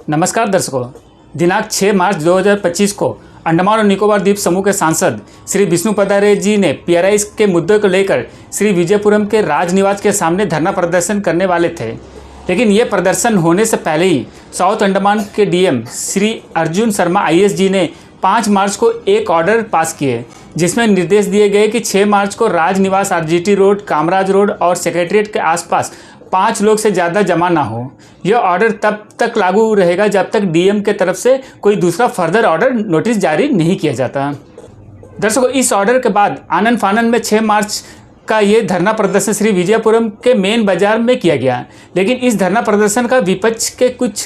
नमस्कार दर्शकों, दिनांक 6 मार्च 2025 को अंडमान और निकोबार द्वीप समूह के सांसद श्री विष्णु पदारे जी ने पीआरआई के मुद्दे को लेकर श्री विजयपुरम के राजनिवास के सामने धरना प्रदर्शन करने वाले थे। लेकिन ये प्रदर्शन होने से पहले ही साउथ अंडमान के डीएम श्री अर्जुन शर्मा आईएएस जी ने 5 मार्च को एक ऑर्डर पास किए, जिसमें निर्देश दिए गए कि 6 मार्च को राजनिवास, आरजीटी रोड, कामराज रोड और सेक्रेटरीट के आसपास 5 लोग से ज़्यादा जमा ना हो। यह ऑर्डर तब तक लागू रहेगा जब तक डीएम के तरफ से कोई दूसरा फर्दर ऑर्डर नोटिस जारी नहीं किया जाता। दर्शकों, इस ऑर्डर के बाद आनन फानन में 6 मार्च का ये धरना प्रदर्शन श्री विजयपुरम के मेन बाजार में किया गया। लेकिन इस धरना प्रदर्शन का विपक्ष के कुछ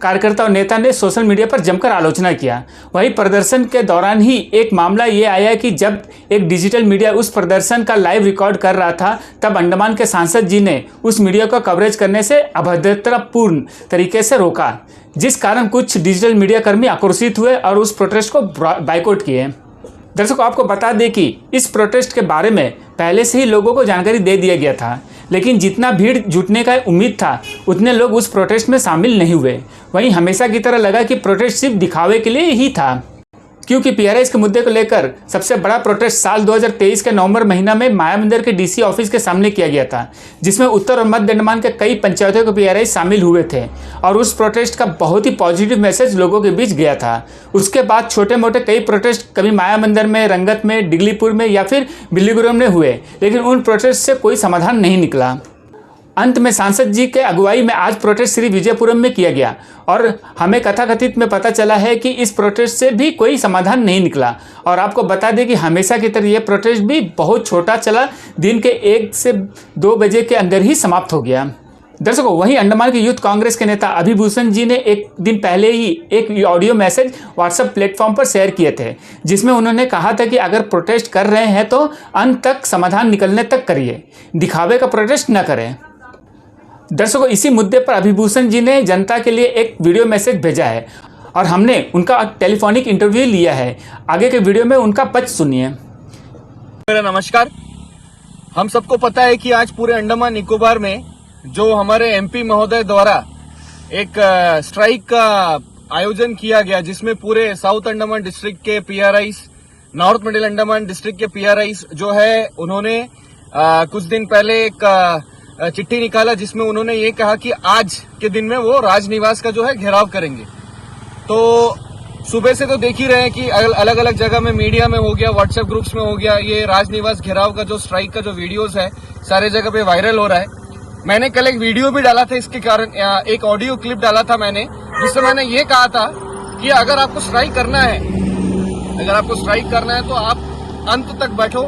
कार्यकर्ता और नेता ने सोशल मीडिया पर जमकर आलोचना किया। वहीं प्रदर्शन के दौरान ही एक मामला ये आया कि जब एक डिजिटल मीडिया उस प्रदर्शन का लाइव रिकॉर्ड कर रहा था, तब अंडमान के सांसद जी ने उस मीडिया को कवरेज करने से अभद्रतापूर्ण तरीके से रोका, जिस कारण कुछ डिजिटल मीडिया कर्मी आक्रोशित हुए और उस प्रोटेस्ट को बाइकआउट किए। दर्शकों, आपको बता दें कि इस प्रोटेस्ट के बारे में पहले से ही लोगों को जानकारी दे दिया गया था, लेकिन जितना भीड़ जुटने का उम्मीद था उतने लोग उस प्रोटेस्ट में शामिल नहीं हुए। वहीं हमेशा की तरह लगा कि प्रोटेस्ट सिर्फ दिखावे के लिए ही था, क्योंकि पीआरआई के मुद्दे को लेकर सबसे बड़ा प्रोटेस्ट साल 2023 के नवंबर महीना में मायाबंदर के डीसी ऑफिस के सामने किया गया था, जिसमें उत्तर और मध्य अंडमान के कई पंचायतों के पीआरआई शामिल हुए थे और उस प्रोटेस्ट का बहुत ही पॉजिटिव मैसेज लोगों के बीच गया था। उसके बाद छोटे मोटे कई प्रोटेस्ट कभी मायाबंदर में, रंगत में, डिगलीपुर में या फिर बिल्लीगुरम में हुए, लेकिन उन प्रोटेस्ट से कोई समाधान नहीं निकला। अंत में सांसद जी के अगुवाई में आज प्रोटेस्ट श्री विजयपुरम में किया गया और हमें कथाकथित में पता चला है कि इस प्रोटेस्ट से भी कोई समाधान नहीं निकला। और आपको बता दें कि हमेशा की तरह यह प्रोटेस्ट भी बहुत छोटा चला, दिन के 1 से 2 बजे के अंदर ही समाप्त हो गया। दर्शकों, वहीं अंडमान की यूथ कांग्रेस के नेता अभिभूषण जी ने एक दिन पहले ही एक ऑडियो मैसेज व्हाट्सएप प्लेटफॉर्म पर शेयर किए थे, जिसमें उन्होंने कहा था कि अगर प्रोटेस्ट कर रहे हैं तो अंत तक समाधान निकलने तक करिए, दिखावे का प्रोटेस्ट न करें। दर्शकों, इसी मुद्दे पर अभिभूषण जी ने जनता के लिए एक वीडियो मैसेज भेजा है और हमने उनका टेलीफोनिक इंटरव्यू लिया है। आगे के वीडियो में उनका पक्ष सुनिए। मेरा नमस्कार। हम सबको पता है कि आज पूरे अंडमान निकोबार में जो हमारे एमपी महोदय द्वारा एक स्ट्राइक का आयोजन किया गया, जिसमें पूरे साउथ अंडमान डिस्ट्रिक्ट के पीआरआईस, नॉर्थ मिडिल अंडमान डिस्ट्रिक्ट के पीआरआईस जो है, उन्होंने कुछ दिन पहले एक चिट्ठी निकाला, जिसमें उन्होंने ये कहा कि आज के दिन में वो राजनिवास का जो है घेराव करेंगे। तो सुबह से तो देख ही रहे हैं कि अलग अलग जगह में, मीडिया में हो गया, व्हाट्सएप ग्रुप्स में हो गया, ये राजनिवास घेराव का जो स्ट्राइक का जो वीडियोस है सारे जगह पे वायरल हो रहा है। मैंने कल एक वीडियो भी डाला था इसके कारण, एक ऑडियो क्लिप डाला था मैंने, जिससे मैंने ये कहा था कि अगर आपको स्ट्राइक करना है, तो आप अंत तक बैठो,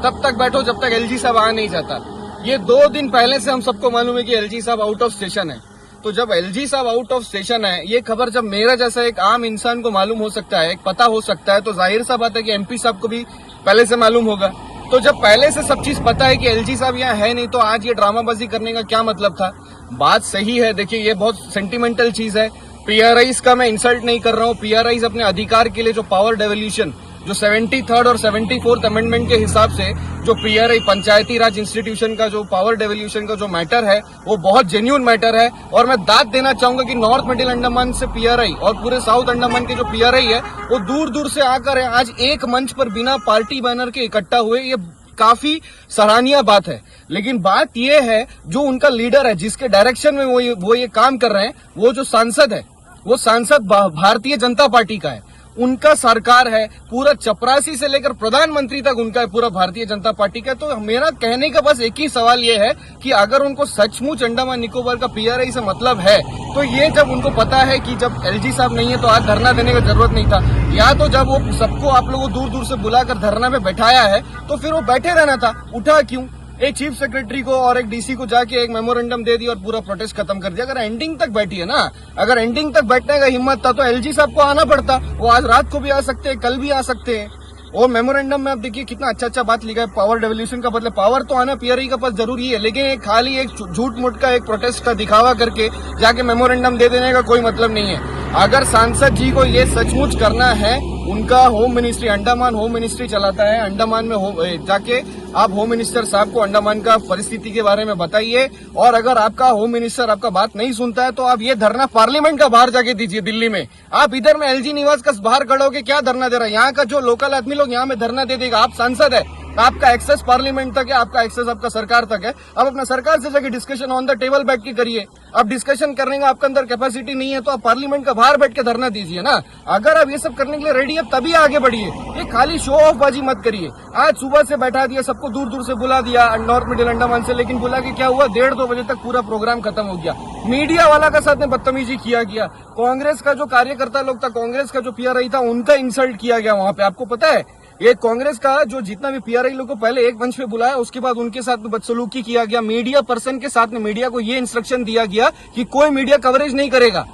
तब तक बैठो जब तक एलजी साहब आ नहीं जाता। ये 2 दिन पहले से हम सबको मालूम है कि एलजी साहब आउट ऑफ स्टेशन है। तो जब एलजी साहब आउट ऑफ स्टेशन है, ये खबर जब मेरा जैसा एक आम इंसान को मालूम हो सकता है, पता हो सकता है, तो जाहिर सा बात है कि एमपी साहब को भी पहले से मालूम होगा। तो जब पहले से सब चीज पता है कि एलजी साहब यहाँ है नहीं, तो आज ये ड्रामाबाजी करने का क्या मतलब था? बात सही है। देखिए, ये बहुत सेंटिमेंटल चीज है। पीआरआईस का मैं इंसल्ट नहीं कर रहा हूँ। पीआरआईस अपने अधिकार के लिए जो पावर डेवोल्यूशन, जो 73rd और 74th अमेंडमेंट के हिसाब से जो पीआरआई पंचायती राज इंस्टीट्यूशन का जो पावर डेवोल्यूशन का जो मैटर है, वो बहुत जेन्युइन मैटर है। और मैं दाद देना चाहूंगा कि नॉर्थ मिडिल अंडमान से पीआरआई और पूरे साउथ अंडमान के जो पीआरआई है, वो दूर दूर से आकर आज एक मंच पर बिना पार्टी बैनर के इकट्ठा हुए, ये काफी सराहनीय बात है। लेकिन बात ये है, जो उनका लीडर है, जिसके डायरेक्शन में वो ये काम कर रहे हैं, वो जो सांसद है, वो सांसद भारतीय जनता पार्टी का है, उनका सरकार है, पूरा चपरासी से लेकर प्रधानमंत्री तक उनका है, पूरा भारतीय जनता पार्टी का। तो मेरा कहने का बस एक ही सवाल ये है कि अगर उनको सचमुच अंडमान निकोबार का पीआरआई से मतलब है, तो ये जब उनको पता है कि जब एलजी साहब नहीं है तो आज धरना देने की जरूरत नहीं था, या तो जब वो सबको आप लोगों दूर दूर से बुलाकर धरना में बैठाया है, तो फिर वो बैठे रहना था, उठा क्यों? एक चीफ सेक्रेटरी को और एक डीसी को जाके एक मेमोरेंडम दे दिया और पूरा प्रोटेस्ट खत्म कर दिया। अगर एंडिंग तक बैठी है ना, अगर एंडिंग तक बैठने का हिम्मत था तो एलजी साहब को आना पड़ता। वो आज रात को भी आ सकते हैं, कल भी आ सकते हैं। और मेमोरेंडम में आप देखिए कितना अच्छा बात लिखा है, पावर डेवोल्यूशन का मतलब पावर तो आना पीआरआई का पास जरूरी है, लेकिन एक खाली एक झूठ मूठ का एक प्रोटेस्ट का दिखावा करके जाके मेमोरेंडम दे देने का कोई मतलब नहीं है। अगर सांसद जी को ये सचमुच करना है, उनका home ministry, Andaman home ministry चलाता है। अंडमान में जाके आप होम मिनिस्टर साहब को अंडमान का परिस्थिति के बारे में बताइए, और अगर आपका होम मिनिस्टर आपका बात नहीं सुनता है तो आप ये धरना पार्लियामेंट का बाहर जाके दीजिए दिल्ली में। आप इधर में एलजी निवास का बाहर खड़े होकर क्या धरना दे रहा है? यहाँ का जो लोकल आदमी लोग यहाँ में धरना दे देगा। आप सांसद है, आपका एक्सेस पार्लियामेंट तक है, आपका एक्सेस आपका सरकार तक है। आप अपना सरकार से जाके डिस्कशन ऑन द टेबल बैठ के करिए। आप डिस्कशन करने का आपके अंदर कैपेसिटी नहीं है तो आप पार्लियामेंट का बाहर बैठ के धरना दीजिए ना। अगर आप ये सब करने के लिए रेडी है तभी आगे बढ़िए, ये खाली शो ऑफ बाजी मत करिए। आज सुबह से बैठा दिया, सबको दूर दूर से बुला दिया नॉर्थ मिडिल अंडमान से, लेकिन बुला के क्या हुआ, 1:30-2 बजे तक पूरा प्रोग्राम खत्म हो गया। मीडिया वाला का साथ में बदतमीजी किया गया। कांग्रेस का जो कार्यकर्ता लोग था, कांग्रेस का जो पीआरआई था, उनका इंसल्ट किया गया वहां पे। आपको पता है, ये कांग्रेस का जो जितना भी पीआरआई लोग को पहले एक मंच पे बुलाया, उसके बाद उनके साथ में बदसलूकी किया गया। मीडिया पर्सन के साथ में मीडिया को ये इंस्ट्रक्शन दिया गया कि कोई मीडिया कवरेज नहीं करेगा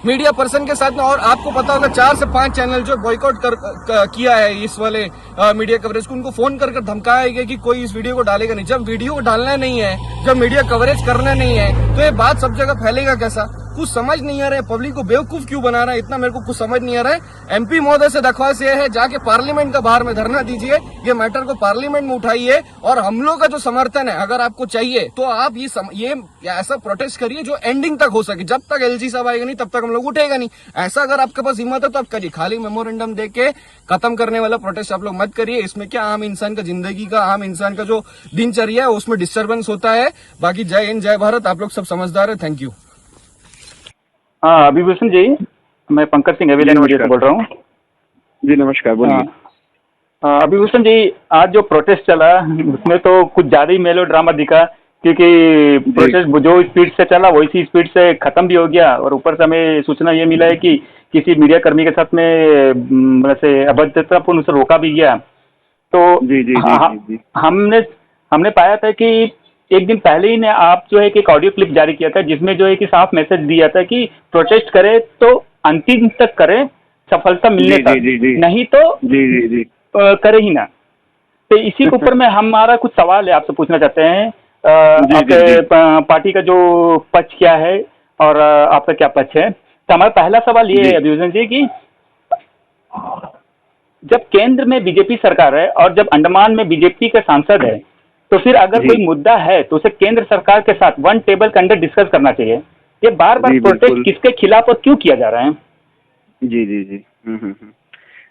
मीडिया पर्सन के साथ में। और आपको पता होगा 4 से 5 चैनल जो बॉयकॉट किया है इस वाले मीडिया कवरेज को, उनको फोन कर धमकाया गया कि कोई इस वीडियो को डालेगा नहीं। जब वीडियो को डालना नहीं है, जब मीडिया कवरेज करना नहीं है, तो ये बात सब जगह फैलेगा कैसा? कुछ समझ नहीं आ रहा है, पब्लिक को बेवकूफ क्यों बना रहा है, इतना मेरे को कुछ समझ नहीं आ रहा है। एमपी महोदय से दरख्वास्त यह है, जाके पार्लियामेंट का बाहर में धरना दीजिए, ये मैटर को पार्लियामेंट में उठाइए, और हम लोग का जो समर्थन है अगर आपको चाहिए तो आप ये ऐसा प्रोटेस्ट करिए जो एंडिंग तक हो सके। जब तक एलजी साहब आएगा नहीं तब तक हम लोग उठेगा नहीं। ऐसा अगर आपके पास हिम्मत है तो आप करिए, खाली मेमोरेंडम दे के खत्म करने वाला प्रोटेस्ट आप लोग मत करिए। इसमें क्या आम इंसान का जिंदगी का, आम इंसान का जो दिनचर्या है उसमें डिस्टर्बेंस होता है। बाकी जय हिंद जय भारत, आप लोग सब समझदार है। Thank you. हाँ अभिभूषण जी, मैं पंकज सिंह एविलियन मीडिया से बोल रहा हूँ। जी नमस्कार, बोलिए। अभिभूषण जी, आज जो प्रोटेस्ट चला उसमें तो कुछ ज्यादा ही मेलो ड्रामा दिखा, क्योंकि प्रोटेस्ट जो स्पीड से चला वैसी स्पीड से खत्म भी हो गया, और ऊपर से हमें सूचना ये मिला है कि किसी मीडिया कर्मी के साथ में वैसे अभद्रतापूर्ण उसे रोका भी गया। तो जी। हमने पाया था कि एक दिन पहले ही ने आप जो है कि एक ऑडियो क्लिप जारी किया था, जिसमें जो है कि साफ मैसेज दिया था कि प्रोटेस्ट करे तो अंतिम तक करे, सफलता मिलने तक, नहीं तो जी करे ही ना। तो इसी के ऊपर में हमारा कुछ सवाल है, आपसे पूछना चाहते हैं। आपके पार्टी का जो पक्ष क्या है और आपका क्या पक्ष है? तो हमारा पहला सवाल ये है अभिभूषण जी कि जब केंद्र में बीजेपी सरकार है और जब अंडमान में बीजेपी के सांसद है, तो फिर अगर कोई मुद्दा है तो उसे केंद्र सरकार के साथ वन टेबल के अंदर डिस्कस करना चाहिए। ये बार बार प्रोटेस्ट किसके खिलाफ और क्यों किया जा रहा है? जी।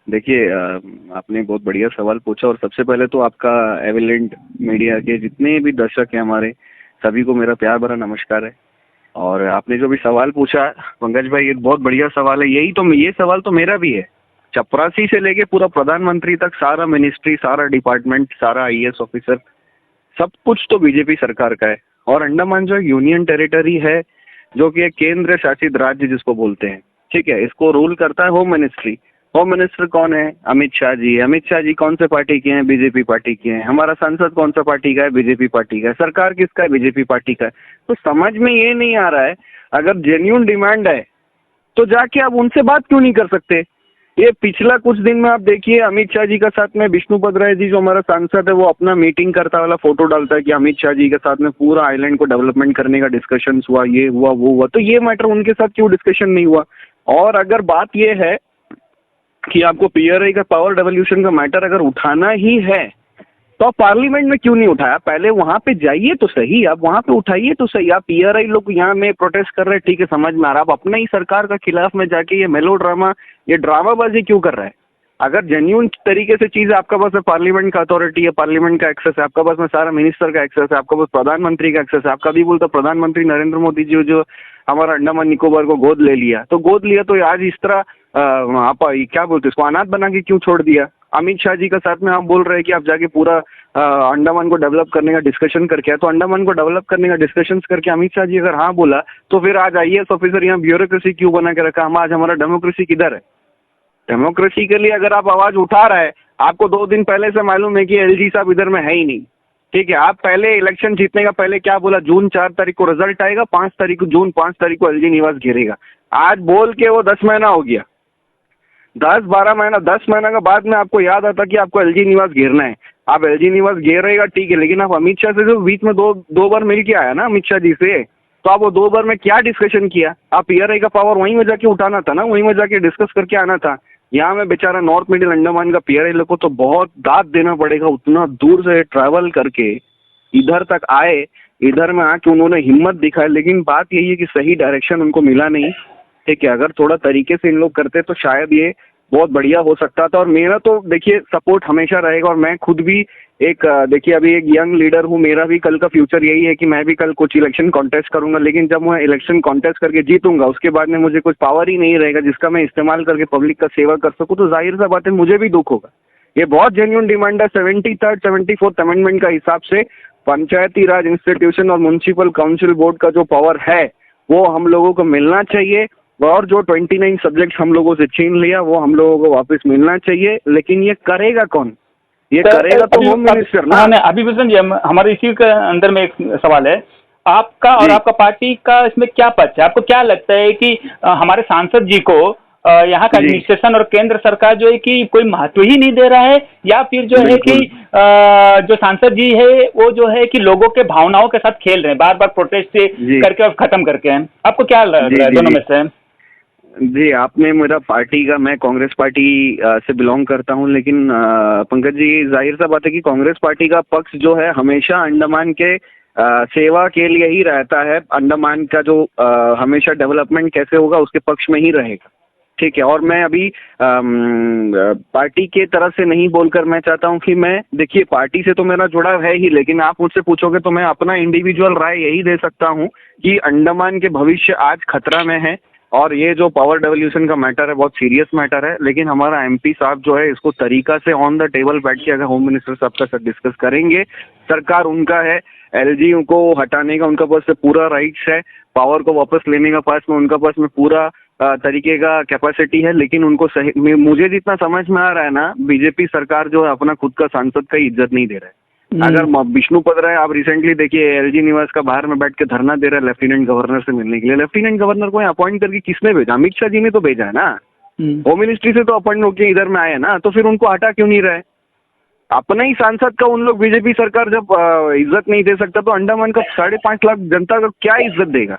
देखिए, आपने बहुत बढ़िया सवाल पूछा, और सबसे पहले तो आपका एविलेंट मीडिया के जितने भी दर्शक हैं हमारे, सभी को मेरा प्यार भरा नमस्कार है। और आपने जो भी सवाल पूछा पंकज भाई, ये बहुत बढ़िया सवाल है। ये सवाल तो मेरा भी है। चपरासी से लेके पूरा प्रधानमंत्री तक, सारा मिनिस्ट्री, सारा डिपार्टमेंट, सारा आईएएस ऑफिसर, सब कुछ तो बीजेपी सरकार का है। और अंडमान जो यूनियन टेरिटरी है, जो कि एक केंद्र शासित राज्य जिसको बोलते हैं, ठीक है, इसको रूल करता है होम मिनिस्ट्री। होम मिनिस्टर कौन है? अमित शाह जी। अमित शाह जी कौन से पार्टी के हैं? बीजेपी पार्टी के हैं। हमारा सांसद कौन सा पार्टी का है? बीजेपी पार्टी का है। सरकार किसका है? बीजेपी पार्टी का है। तो समझ में ये नहीं आ रहा है, अगर जेन्युइन डिमांड है तो जाके आप उनसे बात क्यों नहीं कर सकते? ये पिछला कुछ दिन में आप देखिए, अमित शाह जी का साथ में विष्णुपद राय जी जो हमारा सांसद है, वो अपना मीटिंग करता वाला फोटो डालता है कि अमित शाह जी के साथ में पूरा आइलैंड को डेवलपमेंट करने का डिस्कशन हुआ, ये हुआ वो हुआ। तो ये मैटर उनके साथ क्यों डिस्कशन नहीं हुआ? और अगर बात ये है कि आपको पीआरआई का पावर डेवोल्यूशन का मैटर अगर उठाना ही है तो आप पार्लियामेंट में क्यों नहीं उठाया? पहले वहां पे जाइए तो सही, आप वहां पे उठाइए तो सही। आप पीआरआई लोग यहाँ में प्रोटेस्ट कर रहे हैं, ठीक है, समझ में आ रहा है। आप अपना ही सरकार का खिलाफ में जाके ये मेलो ड्रामा, ये ड्रामाबाजी क्यों कर रहा है? अगर जेन्युइन तरीके से चीज आपका पास है, पार्लियामेंट का अथॉरिटी है, पार्लियामेंट का एक्सेस है, आपका पास में सारा मिनिस्टर का एक्सेस है, आपका पास प्रधानमंत्री का एक्सेस है। आपका भी बोलता प्रधानमंत्री नरेंद्र मोदी जी जो हमारा अंडमान निकोबार को गोद ले लिया, तो आज इस तरह आप क्या बोलते इसको अनाथ बना के क्यों छोड़ दिया? अमित शाह जी का साथ में हम बोल रहे हैं कि आप जाके पूरा अंडमान को डेवलप करने का डिस्कशन करके आए, तो अंडमान को डेवलप करने का डिस्कशन करके अमित शाह जी अगर हाँ बोला, तो फिर आज आईएएस ऑफिसर यहाँ ब्यूरोक्रेसी क्यों बना के रखा? हम आज हमारा डेमोक्रेसी किधर है? डेमोक्रेसी के लिए अगर आप आवाज उठा रहे हैं, आपको 2 दिन पहले से मालूम है कि एलजी साहब इधर में है ही नहीं, ठीक है। आप पहले इलेक्शन जीतने का पहले क्या बोला? जून 4 तारीख को रिजल्ट आएगा, 5 तारीख को, जून 5 तारीख को एलजी निवास घेरेगा। आज बोल के वो 10 महीना हो गया, 10-12 महीना, 10 महीना के बाद में आपको याद आता कि आपको एलजी निवास घेरना है। आप एलजी निवास घेरेगा, ठीक है, लेकिन आप अमित शाह से जो बीच में दो बार मिल के आया ना अमित शाह जी से, तो आप वो 2 बार में क्या डिस्कशन किया? आप पीआरआई का पावर वहीं में जाके उठाना था ना, वहीं में जाके डिस्कस करके आना था। यहाँ में बेचारा नॉर्थ मिडिल अंडमान का पीआरआई लोग को तो बहुत दाद देना पड़ेगा, उतना दूर से ट्रैवल करके इधर तक आए, इधर में आके उन्होंने हिम्मत दिखाई, लेकिन बात यही है कि सही डायरेक्शन उनको मिला नहीं। ठीक है, अगर थोड़ा तरीके से इन लोग करते तो शायद ये बहुत बढ़िया हो सकता था। और मेरा तो देखिए सपोर्ट हमेशा रहेगा, और मैं खुद भी एक देखिए अभी एक यंग लीडर हूँ, मेरा भी कल का फ्यूचर यही है कि मैं भी कल कुछ इलेक्शन कॉन्टेस्ट करूंगा, लेकिन जब मैं इलेक्शन कॉन्टेस्ट करके जीतूंगा उसके बाद में मुझे कुछ पावर ही नहीं रहेगा जिसका मैं इस्तेमाल करके पब्लिक का सेवा कर सकूँ, तो जाहिर सा बात है मुझे भी दुख होगा। ये बहुत जेन्युइन डिमांड है। 73rd 74th अमेंडमेंट का हिसाब से पंचायती राज इंस्टीट्यूशन और म्युनिसिपल काउंसिल बोर्ड का जो पावर है वो हम लोगों को मिलना चाहिए, और जो 29 सब्जेक्ट हम लोगों से छीन लिया वो हम लोगों को वापस मिलना चाहिए। लेकिन ये करेगा कौन? ये करेगा तो होम मिनिस्टर ना। हाँ, अभी भूषण जी हमारे इसी के अंदर में एक सवाल है, आपका और आपका पार्टी का इसमें क्या पक्ष है? आपको क्या लगता है कि हमारे सांसद जी को यहाँ का एडमिनिस्ट्रेशन और केंद्र सरकार जो है कि कोई महत्व ही नहीं दे रहा है, या फिर जो है कि जो सांसद जी है वो जो है कि लोगों के भावनाओं के साथ खेल रहे हैं, बार बार प्रोटेस्ट से करके और खत्म करके हैं? आपको क्या लग रहा है दोनों में से? जी, आपने मेरा पार्टी का, मैं कांग्रेस पार्टी से बिलोंग करता हूं, लेकिन पंकज जी जाहिर सा बात है कि कांग्रेस पार्टी का पक्ष जो है हमेशा अंडमान के सेवा के लिए ही रहता है। अंडमान का जो हमेशा डेवलपमेंट कैसे होगा उसके पक्ष में ही रहेगा। ठीक है, और मैं अभी पार्टी के तरफ से नहीं बोलकर मैं चाहता हूं कि मैं, देखिए पार्टी से तो मेरा जुड़ाव है ही, लेकिन आप मुझसे पूछोगे तो मैं अपना इंडिविजुअल राय यही दे सकता हूं कि अंडमान के भविष्य आज खतरा में है, और ये जो पावर डेवोल्यूशन का मैटर है बहुत सीरियस मैटर है। लेकिन हमारा एमपी साहब जो है इसको तरीका से ऑन द टेबल बैठ के अगर होम मिनिस्टर साहब का साथ डिस्कस करेंगे, सरकार उनका है, एलजी को हटाने का उनका पास में पूरा राइट्स है, पावर को वापस लेने का पास में उनका पास में पूरा तरीके का कैपेसिटी है। लेकिन उनको सही, मुझे जितना समझ में आ रहा है ना, बीजेपी सरकार जो है अपना खुद का सांसद का इज्जत नहीं दे रहा है। अगर विष्णु पदरा है, आप रिसेंटली देखिए एलजी निवास का बाहर में बैठ के धरना दे रहा है लेफ्टिनेंट गवर्नर से मिलने के लिए। लेफ्टिनेंट गवर्नर को अपॉइंट करके किसने भेजा? अमित शाह जी ने तो भेजा है ना, होम मिनिस्ट्री से तो अपॉइंट होके इधर में आए ना, तो फिर उनको हटा क्यों नहीं रहे? अपना ही सांसद का उन लोग, बीजेपी सरकार जब इज्जत नहीं दे सकता तो अंडमान का 5.5 लाख जनता का क्या इज्जत देगा?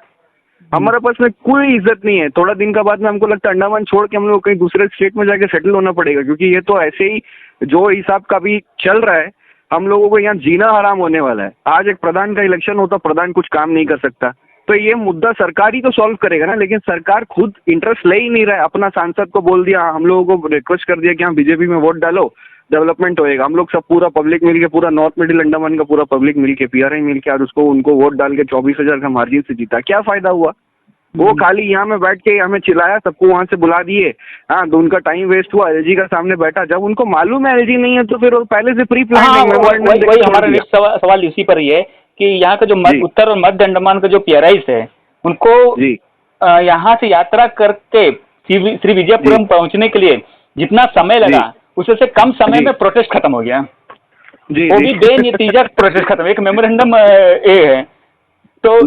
हमारे पास में कोई इज्जत नहीं है। थोड़ा दिन का बाद में हमको लगता है अंडमान छोड़ के हम लोग कहीं दूसरे स्टेट में जाके सेटल होना पड़ेगा, क्योंकि ये तो ऐसे ही जो हिसाब का भी चल रहा है हम लोगों को यहाँ जीना हराम होने वाला है। आज एक प्रधान का इलेक्शन होता, प्रधान कुछ काम नहीं कर सकता, तो ये मुद्दा सरकार ही तो सॉल्व करेगा ना। लेकिन सरकार खुद इंटरेस्ट ले ही नहीं रहा है। अपना सांसद को बोल दिया, हम लोगों को रिक्वेस्ट कर दिया कि हाँ बीजेपी में वोट डालो, डेवलपमेंट होएगा। हम लोग सब पूरा पब्लिक मिलके, पूरा नॉर्थ मिडिल अंडमान का पूरा पब्लिक मिलके, पीआरआई मिलके और उसको उनको वोट डाल के 24,000 का मार्जिन से जीता। क्या फायदा हुआ? वो खाली यहाँ में बैठ के हमें चिल्लाया, सबको वहां से बुला दिए, हाँ, तो उनका टाइम वेस्ट हुआ। एलजी का सामने बैठा, जब उनको मालूम है एलजी नहीं है तो फिर वो पहले से प्री प्लान। वही हमारा नेक्स्ट सवाल इसी पर ही है कि यहाँ का जो उत्तर और मध्य अंडमान का जो पीआरआईस है उनको यहाँ से यात्रा करके श्री विजयपुरम पहुंचने के लिए जितना समय लगा उससे कम समय में प्रोटेस्ट खत्म हो गया। वो भी बेनतीजा प्रोटेस्ट खत्म, एक मेमोरेंडम है। तो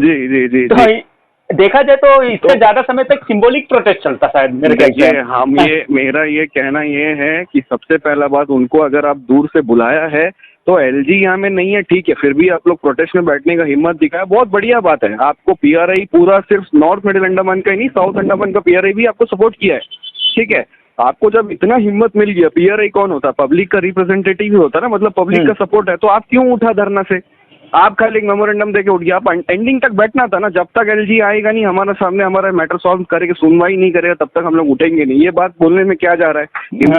देखा जाए तो इससे ज्यादा समय तक सिंबॉलिक प्रोटेस्ट चलता शायद मेरे ख्याल से। हम मेरा ये कहना ये है कि सबसे पहला बात, उनको अगर आप दूर से बुलाया है तो एलजी यहाँ में नहीं है, ठीक है, फिर भी आप लोग प्रोटेस्ट में बैठने का हिम्मत दिखाया, बहुत बढ़िया बात है। आपको पीआरआई पूरा सिर्फ नॉर्थ मिडिल अंडमान का ही नहीं, साउथ अंडमान का पीआरआई भी आपको सपोर्ट किया है, ठीक है। आपको जब इतना हिम्मत मिल गया, पीआरआई कौन होता? पब्लिक का रिप्रेजेंटेटिव ही होता ना, मतलब पब्लिक का सपोर्ट है, तो आप क्यों उठा धरना से? आप खाली एक मेमोरेंडम देके उठ गया। आप एंडिंग तक बैठना था ना, जब तक एलजी आएगा नहीं हमारे सामने, हमारा मैटर सॉल्व करेगा, सुनवाई नहीं करेगा, तब तक हम लोग उठेंगे नहीं। ये बात बोलने में क्या जा रहा है?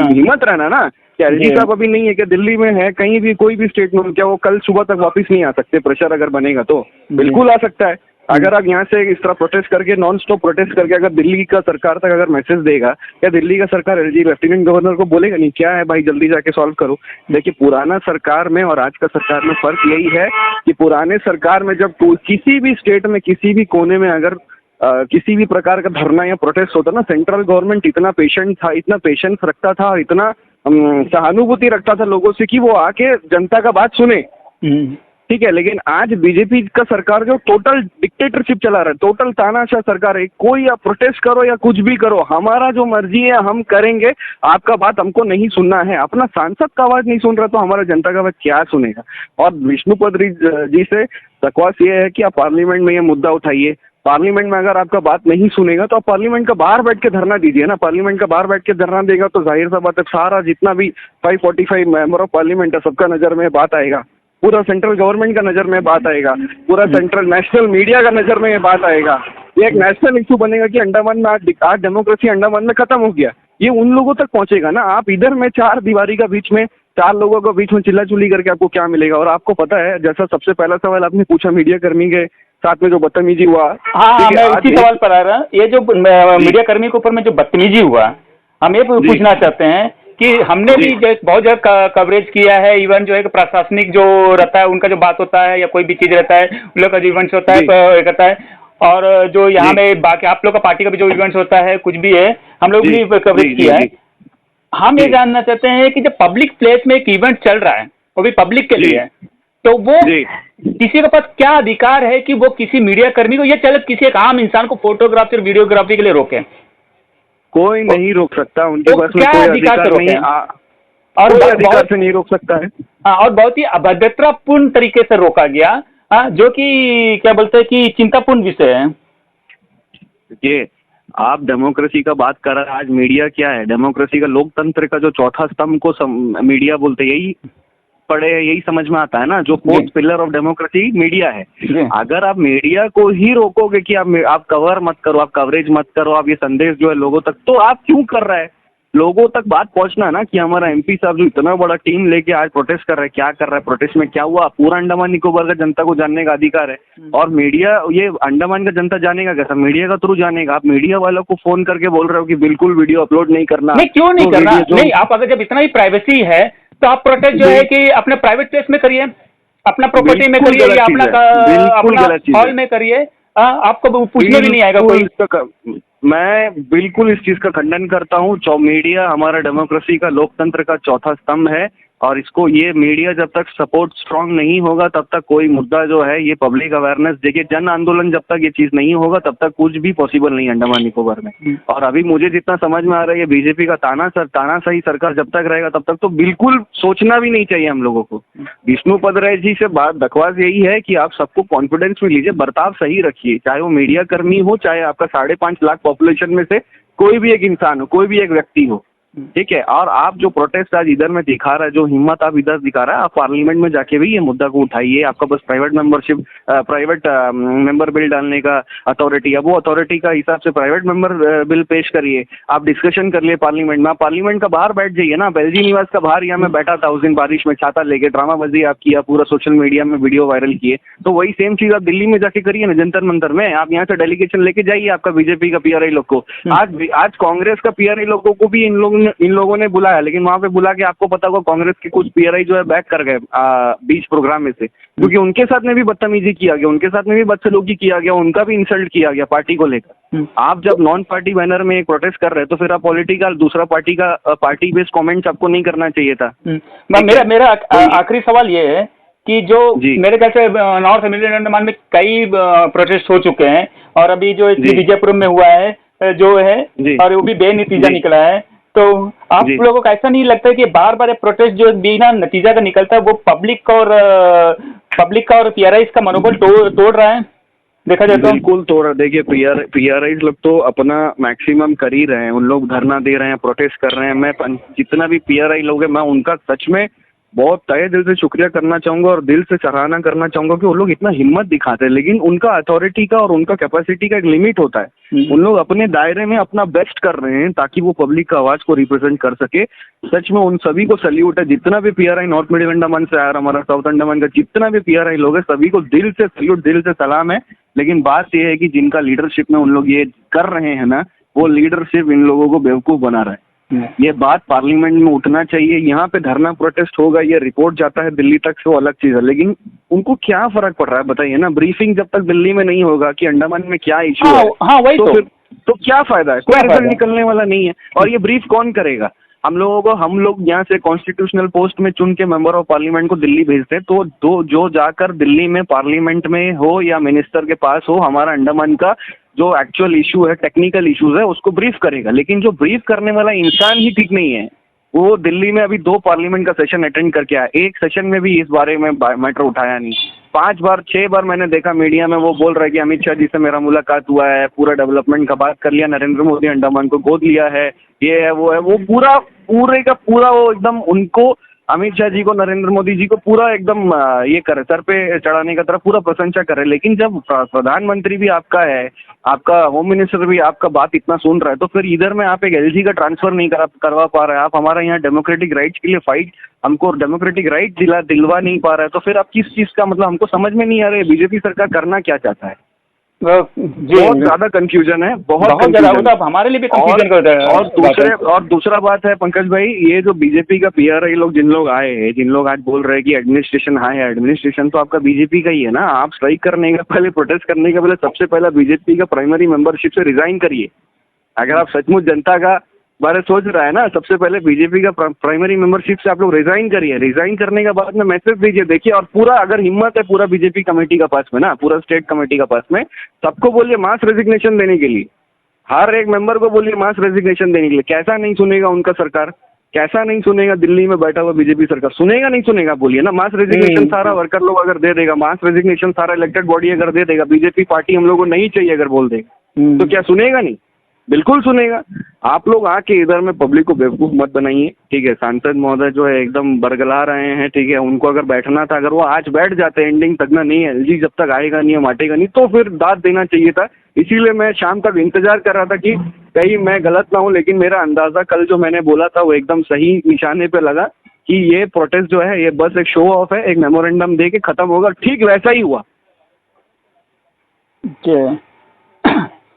हिम्मत रहना ना कि एलजी साहब अभी नहीं है, क्या दिल्ली में है, कहीं भी कोई भी स्टेट में, क्या वो कल सुबह तक वापस नहीं आ सकते? प्रेशर अगर बनेगा तो बिल्कुल आ सकता है। अगर आप यहाँ से इस तरह प्रोटेस्ट करके, नॉन स्टॉप प्रोटेस्ट करके अगर दिल्ली का सरकार तक अगर मैसेज देगा, या दिल्ली का सरकार एलजी लेफ्टिनेंट गवर्नर को बोलेगा नहीं क्या है भाई जल्दी जाके सॉल्व करो। देखिए पुराना सरकार में और आज का सरकार में फर्क यही है कि पुराने सरकार में जब किसी भी स्टेट में किसी भी कोने में अगर किसी भी प्रकार का धरना या प्रोटेस्ट होता ना, सेंट्रल गवर्नमेंट इतना पेशेंट था, इतना पेशेंस रखता था और इतना सहानुभूति रखता था लोगों से कि वो आके जनता का बात सुने, ठीक है। लेकिन आज बीजेपी का सरकार जो टोटल डिक्टेटरशिप चला रहा है, टोटल तानाशाह सरकार है। कोई आप प्रोटेस्ट करो या कुछ भी करो, हमारा जो मर्जी है हम करेंगे, आपका बात हमको नहीं सुनना है। अपना सांसद का आवाज नहीं सुन रहा तो हमारा जनता का बात क्या सुनेगा? और विष्णु पदरी जी से बकवास ये है कि आप पार्लियामेंट में ये मुद्दा उठाइए, पार्लियामेंट में अगर आपका बात नहीं सुनेगा तो आप पार्लियामेंट का बाहर बैठ के धरना दीजिए ना। पार्लियामेंट का बाहर बैठ के धरना देगा तो जाहिर सा बात है सारा जितना भी 545 मेंबर ऑफ पार्लियामेंट है सबका नजर में बात आएगा, पूरा सेंट्रल गवर्नमेंट का नजर में बात आएगा, पूरा सेंट्रल नेशनल मीडिया का नजर में ये बात आएगा। ये एक नेशनल इशू बनेगा कि अंडमान में आज डेमोक्रेसी अंडमान में खत्म हो गया। ये उन लोगों तक पहुंचेगा ना। आप इधर में चार दीवारी का बीच में चार लोगों को बीच में चिल्ला चुली करके आपको क्या मिलेगा। और आपको पता है जैसा सबसे पहला सवाल आपने पूछा मीडिया कर्मी के साथ में जो बदतमीजी हुआ, हाँ, मैं आज इसी सवाल पर आ रहा। ये जो मीडिया कर्मी के ऊपर में जो बदतमीजी हुआ, हम ये पूछना चाहते हैं कि हमने भी जो बहुत जगह कवरेज किया है। इवन जो है प्रशासनिक जो रहता है उनका जो बात होता है या कोई भी चीज रहता है उन लोग का जो इवेंट्स होता है करता है, और जो यहाँ में बाकी आप लोग का पार्टी का भी जो इवेंट्स होता है कुछ भी है हम लोग भी कवरेज किया है। हम ये जानना चाहते हैं कि जब पब्लिक प्लेस में एक इवेंट चल रहा है वो भी पब्लिक के लिए है, तो वो किसी के पास क्या अधिकार है कि वो किसी मीडिया कर्मी को, ये चल किसी एक आम इंसान को फोटोग्राफी और वीडियोग्राफी के लिए रोके? कोई नहीं रोक सकता, उनके पास में क्या कोई अधिकार अधिकार नहीं और कोई अधिकार से नहीं रोक सकता है। हाँ, और बहुत ही अभद्रतापूर्ण तरीके से रोका गया, जो कि क्या बोलते हैं कि चिंतापूर्ण विषय है। ये आप डेमोक्रेसी का बात कर रहे हैं, आज मीडिया क्या है? डेमोक्रेसी का लोकतंत्र का जो चौथा स्तंभ को मीडिया बोलते हैं, यही पढ़े हैं, यही समझ में आता है ना। जो fourth pillar of democracy media है। अगर आप मीडिया को ही रोकोगे कि आप कवर मत करो, आप कवरेज मत करो, आप ये संदेश जो है लोगों तक, तो आप क्यों कर रहे हैं? लोगों तक बात पहुंचना है ना कि हमारा एमपी साहब जो इतना बड़ा टीम लेके आज प्रोटेस्ट कर रहे हैं, क्या कर रहा है, प्रोटेस्ट में क्या हुआ, पूरा अंडमान निकोबार का जनता को जानने का अधिकार है। और मीडिया ये अंडमान का जनता जानेगा कैसा? मीडिया का थ्रू जानेगा। आप मीडिया वालों को फोन करके बोल रहे हो कि बिल्कुल वीडियो अपलोड नहीं करना। नहीं, क्यों नहीं तो करना? नहीं, जो आप अगर जब इतना ही प्राइवेसी है तो आप प्रोटेस्ट जो है कि अपने प्राइवेट प्लेस में करिए, अपना प्रॉपर्टी में करिए या अपना हॉल में करिए, आपको पूछने भी नहीं आएगा कोई। मैं बिल्कुल इस चीज का खंडन करता हूँ। मीडिया हमारा डेमोक्रेसी का लोकतंत्र का चौथा स्तंभ है, और इसको ये मीडिया जब तक सपोर्ट स्ट्रांग नहीं होगा तब तक कोई मुद्दा जो है ये पब्लिक अवेयरनेस, देखिए जन आंदोलन जब तक ये चीज नहीं होगा तब तक कुछ भी पॉसिबल नहीं अंडमान निकोबार में। और अभी मुझे जितना समझ में आ रहा है ये बीजेपी का तानाशाही सरकार जब तक रहेगा तब तक तो बिल्कुल सोचना भी नहीं चाहिए हम लोगों को। विष्णु पदराय जी से बात बकवास यही है कि आप सबको कॉन्फिडेंस में लीजिए, बर्ताव सही रखिए, चाहे वो मीडिया कर्मी हो, चाहे आपका 5.5 लाख पॉपुलेशन में से कोई भी एक इंसान हो, कोई भी एक व्यक्ति हो, ठीक है। और आप जो प्रोटेस्ट आज इधर में दिखा रहा है, जो हिम्मत आप इधर दिखा रहा है, आप पार्लियामेंट में जाके भी ये मुद्दा को उठाइए। आपका बस प्राइवेट मेंबर बिल डालने का अथॉरिटी है, वो अथॉरिटी का हिसाब से प्राइवेट मेंबर बिल पेश करिए, आप डिस्कशन कर लिए पार्लियामेंट में। आप पार्लियामेंट का बाहर बैठ जाइए ना। एलजी निवास का बाहर यहाँ मैं बैठा था उस दिन बारिश में, छाता लेके ड्रामाबाजी आप किया, पूरा सोशल मीडिया में वीडियो वायरल किए। तो वही सेम चीज आप दिल्ली में जाके करिए ना, जंतर मंतर में। आप यहाँ से डेलीगेशन लेके जाइए आपका बीजेपी का पीआरआई लोग को। आज कांग्रेस का पीआरआई लोगों को भी इन लोगों ने बुलाया, लेकिन वहां पे बुला के आपको पता होगा कांग्रेस के कुछ पीआरआई जो है बैक कर गए बीच प्रोग्राम में से, क्योंकि उनके साथ में भी बदतमीजी किया गया, उनके साथ में भी बदसलूकी किया गया, उनका भी इंसल्ट किया गया पार्टी को लेकर। आप जब नॉन पार्टी बैनर में एक प्रोटेस्ट कर रहे हैं तो फिर आप पॉलिटिकल दूसरा पार्टी का पार्टी बेस्ड कमेंट्स आपको नहीं करना चाहिए था। मेरा आखिरी सवाल ये है कि जो मेरे ख्याल से नॉर्थ अंडमान में कई प्रोटेस्ट हो चुके हैं, और अभी जो विजयपुरम में हुआ है जो है, और वो भी बेनतीजा निकला है, तो आप लोगों को ऐसा नहीं लगता है कि बार बार प्रोटेस्ट जो बिना नतीजा का निकलता है वो पब्लिक का और पीआरआई का मनोबल तोड़ रहा है? देखा जाए तो बिल्कुल तोड़ रहा। देखिए पीआरआई लोग तो अपना मैक्सिमम कर ही रहे हैं, उन लोग धरना दे रहे हैं, प्रोटेस्ट कर रहे हैं। मैं जितना भी पीआरआई लोग हैं, मैं उनका सच में बहुत तहे दिल से शुक्रिया करना चाहूंगा और दिल से सराहना करना चाहूंगा कि वो लोग इतना हिम्मत दिखाते हैं। लेकिन उनका अथॉरिटी का और उनका कैपेसिटी का एक लिमिट होता है। उन लोग अपने दायरे में अपना बेस्ट कर रहे हैं ताकि वो पब्लिक का आवाज को रिप्रेजेंट कर सके। सच में उन सभी को सल्यूट है, जितना भी पीआरआई नॉर्थ मिडिल अंडमान से आया, हमारा साउथ अंडमान का जितना भी पीआरआई लोग है, सभी को दिल से सल्यूट, दिल से सलाम है। लेकिन बात यह है कि जिनका लीडरशिप में उन लोग ये कर रहे हैं ना, वो लीडरशिप इन लोगों को बेवकूफ बना रहा है। ये बात पार्लियामेंट में उठना चाहिए। यहाँ पे धरना प्रोटेस्ट होगा, ये रिपोर्ट जाता है दिल्ली तक से, वो अलग चीज है, लेकिन उनको क्या फर्क पड़ रहा है बताइए ना। ब्रीफिंग जब तक दिल्ली में नहीं होगा कि अंडमान में क्या इश्यू है, वही तो फिर तो क्या फायदा है? कोई रिजल्ट निकलने वाला नहीं है। और ये ब्रीफ कौन करेगा? हम लोग यहाँ से कॉन्स्टिट्यूशनल पोस्ट में चुन के मेंबर ऑफ पार्लियामेंट को दिल्ली भेजते हैं, तो जो जाकर दिल्ली में पार्लियामेंट में हो या मिनिस्टर के पास हो, हमारा अंडमान का जो एक्चुअल इशू है, टेक्निकल इश्यूज है, उसको ब्रीफ करेगा। लेकिन जो ब्रीफ करने वाला इंसान ही ठीक नहीं है, वो दिल्ली में अभी 2 पार्लियामेंट का सेशन अटेंड करके आया, एक सेशन में भी इस बारे में मैटर उठाया नहीं। 5 बार 6 बार मैंने देखा मीडिया में वो बोल रहा है कि अमित शाह जी से मेरा मुलाकात हुआ है, पूरा डेवलपमेंट का बात कर लिया, नरेंद्र मोदी अंडमान को गोद लिया है, ये है वो है, वो पूरे का पूरा वो एकदम उनको अमित शाह जी को, नरेंद्र मोदी जी को पूरा एकदम ये करे, सर पे चढ़ाने का तरफ पूरा प्रशंसा करे। लेकिन जब प्रधानमंत्री भी आपका है, आपका होम मिनिस्टर भी आपका बात इतना सुन रहा है, तो फिर इधर में आप एक एलजी का ट्रांसफर नहीं करवा पा रहे हैं, आप हमारा यहाँ डेमोक्रेटिक राइट्स के लिए फाइट, हमको डेमोक्रेटिक राइट दिलवा नहीं पा रहा है, तो फिर आप किस चीज का मतलब हमको समझ में नहीं आ रहा है बीजेपी सरकार करना क्या चाहता है। जी बहुत ज्यादा कंफ्यूजन है, बहुत ज्यादा, confusion वो तो आप हमारे लिए भी कंफ्यूजन कर रहे हैं। और दूसरा बात है पंकज भाई, ये जो बीजेपी का पीआरआई लोग जिन लोग आए हैं, जिन लोग आज बोल रहे हैं कि एडमिनिस्ट्रेशन हाई है, एडमिनिस्ट्रेशन तो आपका बीजेपी का ही है ना। आप स्ट्राइक करने का पहले, प्रोटेस्ट करने का पहले सबसे पहला बीजेपी का प्राइमरी मेंबरशिप से रिजाइन करिए। अगर आप सचमुच जनता का बारे सोच रहा है ना, सबसे पहले बीजेपी का प्राइमरी मेंबरशिप से आप लोग रिजाइन करिए। रिजाइन करने के बाद में मैसेज दीजिए। देखिए, और पूरा अगर हिम्मत है पूरा बीजेपी कमेटी का पास में ना, पूरा स्टेट कमेटी का पास में, सबको बोलिए मास रेजिग्नेशन देने के लिए, हर एक मेंबर को बोलिए मास रेजिग्नेशन देने के लिए। कैसा नहीं सुनेगा उनका सरकार, कैसा नहीं सुनेगा दिल्ली में बैठा हुआ बीजेपी सरकार, सुनेगा नहीं सुनेगा बोलिए ना। मास रेजिग्नेशन सारा वर्कर लोग अगर दे देगा, मास रेजिग्नेशन सारा इलेक्टेड बॉडी अगर दे देगा, बीजेपी पार्टी हम लोग को नहीं चाहिए अगर बोल दे, तो क्या सुनेगा नहीं? बिल्कुल सुनेगा। आप लोग आके इधर में पब्लिक को बेवकूफ मत बनाइए, ठीक है। सांसद महोदय जो है एकदम बरगला रहे हैं, ठीक है, उनको अगर बैठना था, अगर वो आज बैठ जाते एंडिंग तक ना, नहीं एलजी जब तक आएगा नहीं, माटेगा नहीं, तो फिर दाद देना चाहिए था। इसीलिए मैं शाम तक इंतजार कर रहा था कि कहीं मैं गलत ना हूँ, लेकिन मेरा अंदाजा कल जो मैंने बोला था वो एकदम सही निशाने पे लगा कि ये प्रोटेस्ट जो है ये बस एक शो ऑफ है, एक मेमोरेंडम दे के खत्म होगा। ठीक वैसा ही हुआ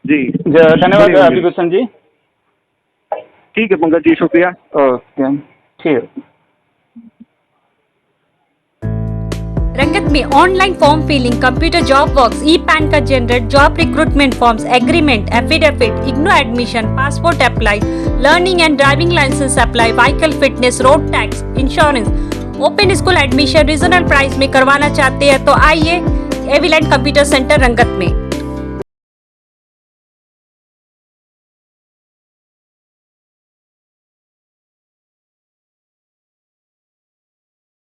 जी। धन्यवाद अभिभूषण जी। ठीक है पंकज जी, शुक्रिया। ओके, ठीक है। रंगत में online form filling, computer job works, e PAN का generate, job recruitment forms, agreement, affidavit, IGNOU admission, passport apply, learning and driving licence apply, vehicle fitness, road tax, insurance, open school admission regional price में करवाना चाहते हैं तो आइए एविलेंट computer centre रंगत में।